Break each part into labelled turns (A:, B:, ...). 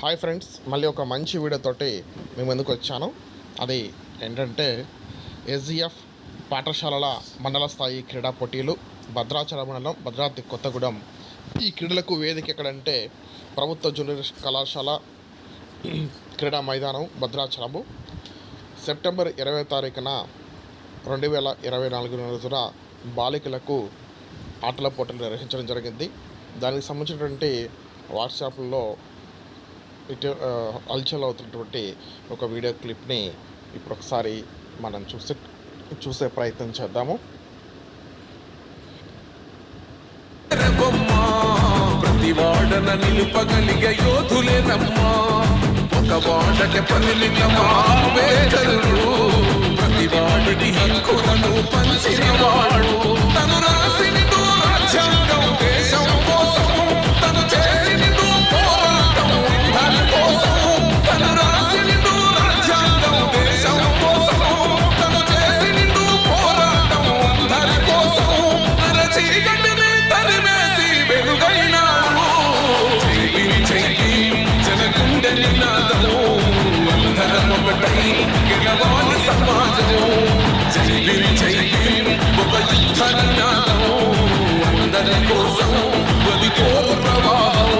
A: Hi friends, మళ్ళీ ఒక మంచి వీడియోతోటి మీ ముందుకు వచ్చాను. అది ఏంటంటే ఎస్జిఎఫ్ పాఠశాలల మండల స్థాయి క్రీడా పోటీలు భద్రాచలం మండలం భద్రాద్రి కొత్తగూడెం. ఈ క్రీడలకు వేదిక ఎక్కడంటే ప్రభుత్వ జూనియర్ కళాశాల క్రీడా మైదానం భద్రాచలము. సెప్టెంబర్ 20వ తారీఖున 2024 రోజున బాలికలకు ఆటల పోటీలు నిర్వహించడం జరిగింది. దానికి సంబంధించినటువంటి వాట్సాప్లో హల్చల్ అవుతున్నటువంటి ఒక వీడియో క్లిప్ని ఇప్పుడు ఒకసారి మనం చూసే ప్రయత్నం చేద్దాము.
B: ప్రతి వాడన నిలుపగలిగే యోధులే నమ్మా, ఒక వాడకి ప్రతి వాడికి హక్కులను పంచినవాడు, తను రాసినదో రాజ్యాంగం దేశం కోసం, తను చేసినదో పోరాటం దాని కోసం, తను రాసినదో రాజ్యాంగం దేశం కోసం, తను చేసినదో పోరాటం దాని కోసం, చీకటిని తరిమేసి వెలుగైనాడు. జనగుండె నినాదము అందరం ఒకటై గెలవాలి సమాజము. జై ఒక యుద్ధ నినాదము అందరి కోసం వదికో ప్రవాహం.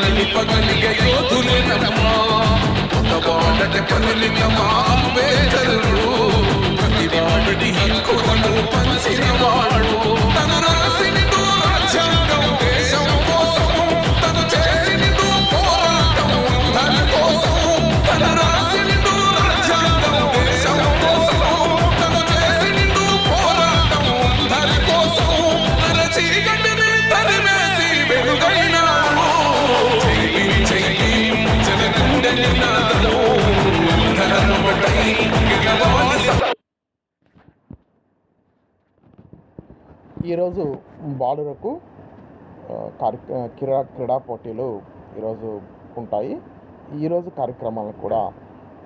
B: నిలిపగలిగే యోధులే నమ్మా, ఒక వాడకి పనులినమా పేదలు, ప్రతి వాడిని హక్కులను పంచినవాడు, తను రాసినదో రాజ్యాంగం దేశం కోసం, తను చేసినదో పోరాటం దాని కోసం, తను రాసినదో రాజ్యాంగం దేశం కోసం, తను చేసినదో పోరాటం దాని కోసం, చీకటిని తరిమేసి వెలుగైనాడు.
A: ఈరోజు బాలురకు క్రీడా పోటీలు ఈరోజు ఉంటాయి. ఈరోజు కార్యక్రమాలను కూడా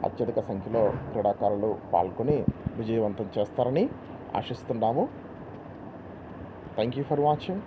A: అత్యధిక సంఖ్యలో క్రీడాకారులు పాల్గొని విజయవంతం చేస్తారని ఆశిస్తున్నాము. Thank you for watching.